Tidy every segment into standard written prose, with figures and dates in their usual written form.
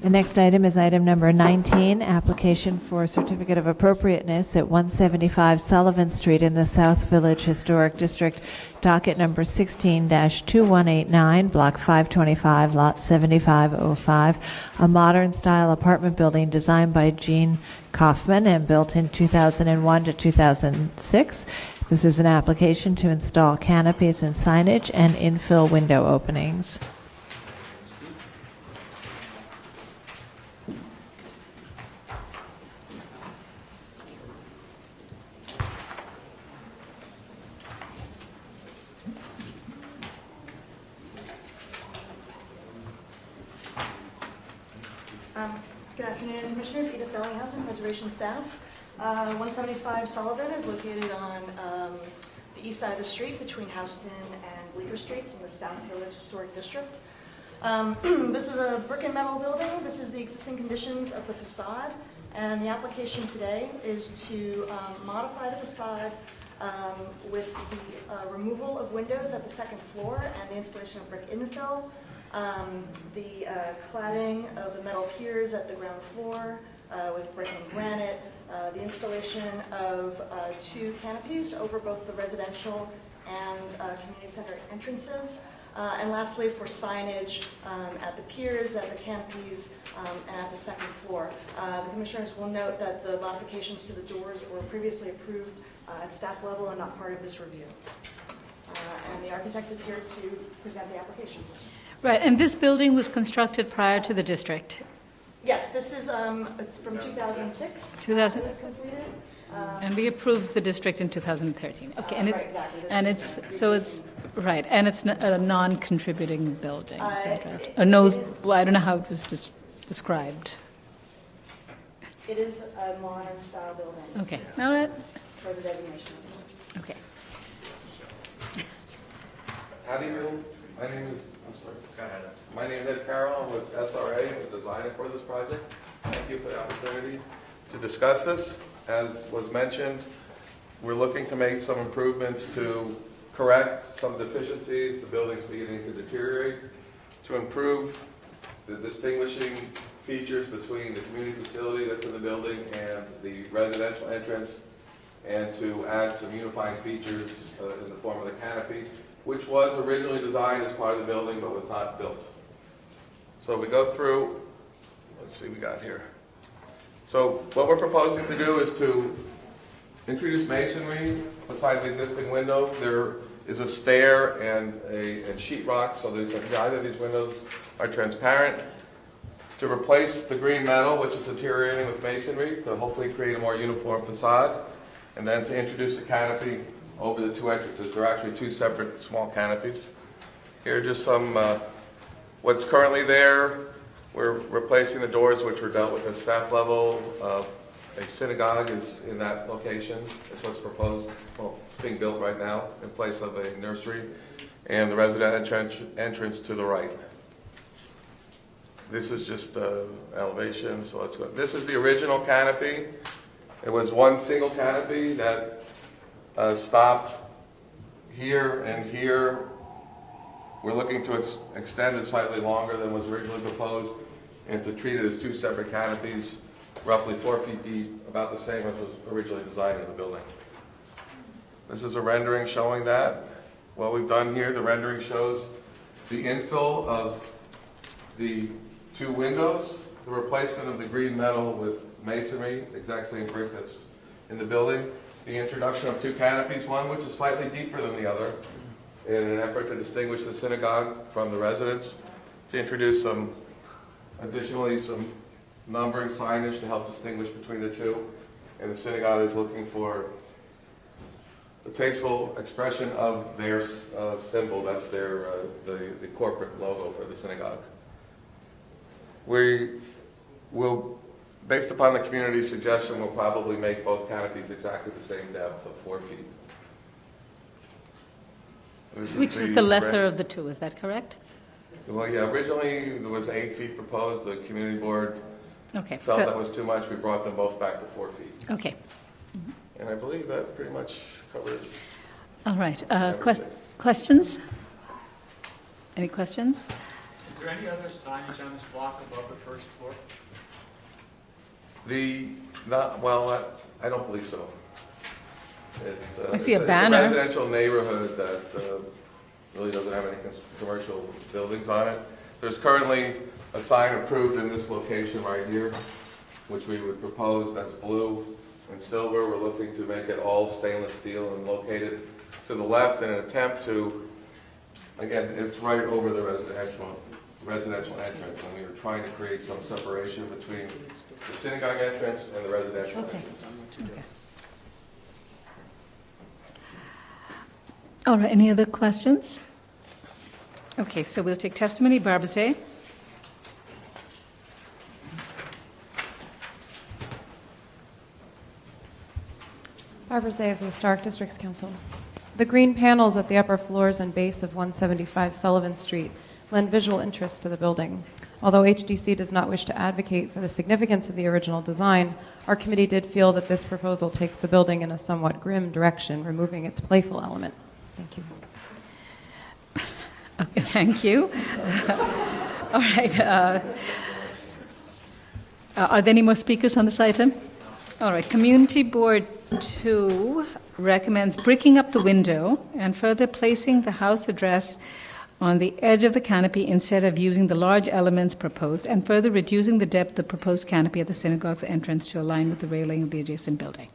The next item is item number 19, application for certificate of appropriateness at 175 Sullivan Street in the South Village Historic District, docket number 16-2189, block 525, lot 7505, a modern-style apartment building designed by Gene Kaufman and built in 2001 to 2006. This is an application to install canopies and signage and infill window openings. Good afternoon, Commissioners. Edith Bellinghausen, Preservation Staff. 175 Sullivan is located on the east side of the street between Houston and Bleecker Streets in the South Village Historic District. This is a brick and metal building. This is the existing conditions of the facade, and the application today is to modify the facade with the removal of windows at the second floor and the installation of brick infill. The cladding of the metal piers at the ground floor with brick and granite, the installation of 2 canopies over both the residential and community center entrances, and lastly for signage at the piers, at the canopies, and at the second floor. The Commissioners will note that the modifications to the doors were previously approved at staff level and not part of this review. And the architect is here to present the application. Right, and this building was constructed prior to the district? Yes, this is from 2006. 2000. It was completed. And we approved the district in 2013. Okay, and it's, right, exactly. and it's, so it's, right, and it's a non-contributing building, is that right? It Or no, is- well, I don't know how it was described. It is a modern style building. Okay, all right, For the designation. okay. How do you do? My name is, I'm sorry. Go ahead. My name is Ed Carroll. I'm with SRA, the designer for this project. Thank you for the opportunity to discuss this. As was mentioned, we're looking to make some improvements to correct some deficiencies. The building's beginning to deteriorate, to improve the distinguishing features between the community facility that's in the building and the residential entrance, and to add some unifying features in the form of the canopy, which was originally designed as part of the building but was not built. So we go through, let's see what we got here. So what we're proposing to do is to introduce masonry beside the existing window. There is a stair and sheetrock, so either of these windows are transparent. To replace the green metal, which is deteriorating, with masonry, to hopefully create a more uniform facade, and then to introduce a canopy over the 2 entrances. There are actually 2 separate small canopies. Here are just some, what's currently there. We're replacing the doors, which were dealt with at staff level. A synagogue is in that location. That's what's proposed. Well, it's being built right now in place of a nursery. And the resident entrance to the right. This is just elevation, so let's go. This is the original canopy. It was one single canopy that stopped here and here. We're looking to extend it slightly longer than was originally proposed and to treat it as 2 separate canopies, roughly 4 feet deep, about the same as was originally designed in the building. This is a rendering showing that. What we've done here, the rendering shows the infill of the 2 windows, the replacement of the green metal with masonry, exact same brick that's in the building, the introduction of 2 canopies, one which is slightly deeper than the other, in an effort to distinguish the synagogue from the residents, to introduce additionally some numbering signage to help distinguish between the 2. And the synagogue is looking for a tasteful expression of their symbol. That's their the corporate logo for the synagogue. We will, based upon the community's suggestion, we'll probably make both canopies exactly the same depth of 4 feet. Which is the lesser of the 2, is that correct? Well, yeah, originally there was 8 feet proposed. The community board Okay. felt that was too much. We brought them both back to 4 feet. Okay, And I believe that pretty much covers all right. everything. Questions? Any questions? Is there any other signage on this block above the first floor? I don't believe so. I see a It's banner. a residential neighborhood that really doesn't have any commercial buildings on it. There's currently a sign approved in this location right here, which we would propose, that's blue and silver. We're looking to make it all stainless steel and located to the left in an attempt to, again, it's right over the residential entrance, and we were trying to create some separation between the synagogue entrance and the residential entrance. Okay. All right, any other questions? Okay, so we'll take testimony. Barbara Zay. Barbara Zay of the Historic Districts Council. The green panels at the upper floors and base of 175 Sullivan Street lend visual interest to the building. Although HDC does not wish to advocate for the significance of the original design, our committee did feel that this proposal takes the building in a somewhat grim direction, removing its playful element. Thank you. Okay, thank you. All right. Are there any more speakers on this item? All right. Community Board 2 recommends bricking up the window and further placing the house address on the edge of the canopy instead of using the large elements proposed, and further reducing the depth of the proposed canopy at the synagogue's entrance to align with the railing of the adjacent building.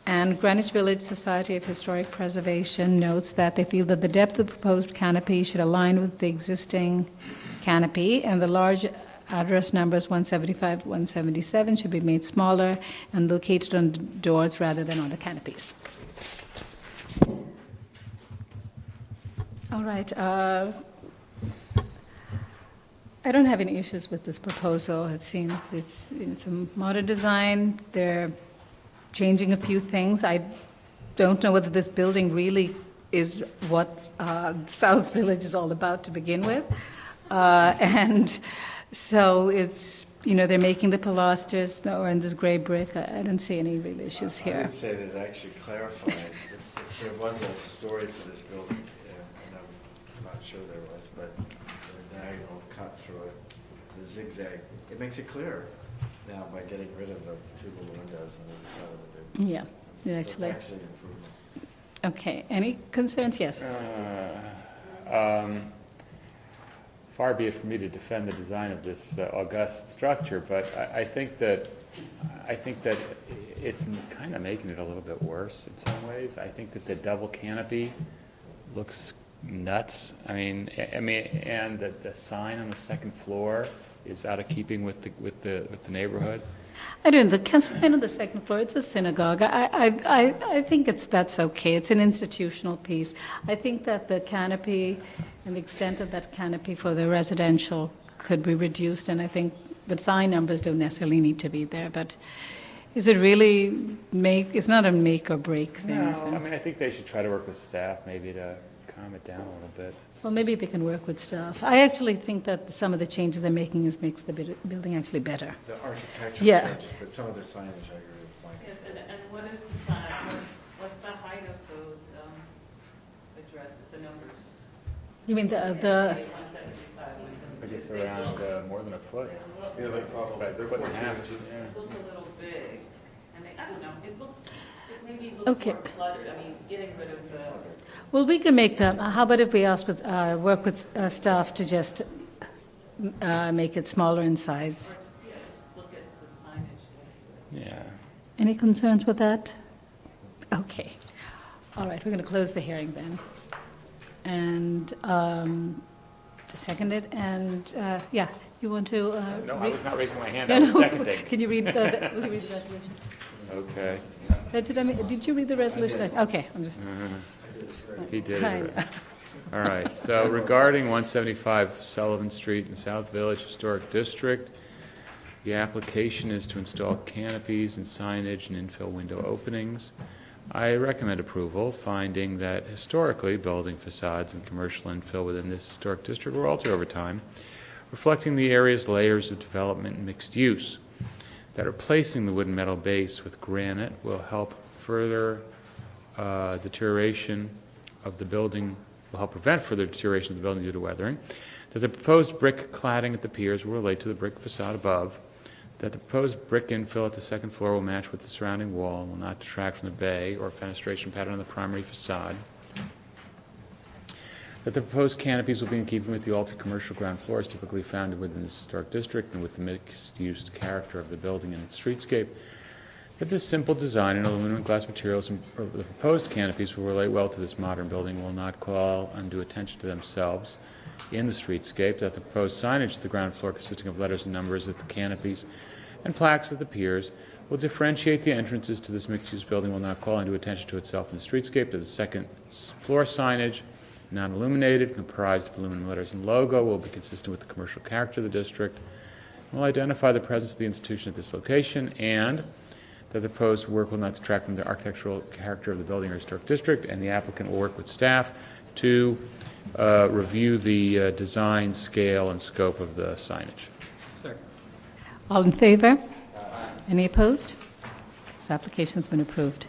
And Greenwich Village Society of Historic Preservation notes that they feel that the depth of the proposed canopy should align with the existing canopy, and the large address numbers 175, 177 should be made smaller and located on doors rather than on the canopies. All right. I don't have any issues with this proposal. It seems it's a modern design. They're changing a few things. I don't know whether this building really is what South Village is all about to begin with. And so it's, they're making the pilasters or in this gray brick. I don't see any real issues here. I would say that it actually clarifies if there was a story for this building, and I'm not sure there was, but the diagonal cut through it, the zigzag, it makes it clearer now by getting rid of the two little windows on the side of the building. Yeah, So actually. it's actually an improvement. Okay, any concerns? Yes. Far be it from me to defend the design of this august structure, but I think that it's kind of making it a little bit worse in some ways. I think that the double canopy looks nuts. I mean, and that the sign on the second floor is out of keeping with the neighborhood. I don't know, the sign on the second floor, it's a synagogue. I think that's okay. It's an institutional piece. I think that the canopy and the extent of that canopy for the residential could be reduced, and I think the sign numbers don't necessarily need to be there, but is it really it's not a make or break thing. No, So. I think they should try to work with staff maybe to calm it down a little bit. Well, maybe they can work with staff. I actually think that some of the changes they're making makes the building actually better. The architectural Yeah. changes, but some of the signage I agree with Mike. Yes, and what is the size, what's the height of those addresses, the numbers? You mean the 175, I think it's around more than a foot. Yeah, they're probably, About they're a foot and 14 a half. inches. Yeah. look a little big. I mean, I don't know, it maybe looks Okay. more cluttered. I mean, getting rid of the, Well, we can make them. How about if we work with staff to just make it smaller in size? just look at the signage. Yeah. Any concerns with that? Okay. All right, we're going to close the hearing then. And second it, and yeah, you want to? No, I was not raising my hand. No, I was no. seconding. Can you read the resolution? Okay. Did you read the resolution? Okay, I'm just. He did Kind it. All right. So regarding 175 Sullivan Street in South Village Historic District, the application is to install canopies and signage and infill window openings. I recommend approval, finding that historically building facades and commercial infill within this historic district were altered over time, reflecting the area's layers of development and mixed use. That replacing the wood and metal base with granite will help further deterioration of the building will help prevent further deterioration of the building due to weathering, that the proposed brick cladding at the piers will relate to the brick facade above, that the proposed brick infill at the second floor will match with the surrounding wall and will not detract from the bay or fenestration pattern on the primary facade, that the proposed canopies will be in keeping with the altered commercial ground floors typically found within this historic district and with the mixed-use character of the building and its streetscape, that this simple design in aluminum and glass materials and the proposed canopies will relate well to this modern building and will not call undue attention to themselves in the streetscape, that the proposed signage to the ground floor consisting of letters and numbers at the canopies and plaques at the piers will differentiate the entrances to this mixed-use building, will not call undue attention to itself in the streetscape, that the second floor signage, non-illuminated, comprised of aluminum letters and logo, will be consistent with the commercial character of the district, and will identify the presence of the institution at this location, and that the proposed work will not detract from the architectural character of the building or historic district, and the applicant will work with staff to review the design, scale, and scope of the signage. All in favor? Any opposed? This application's been approved.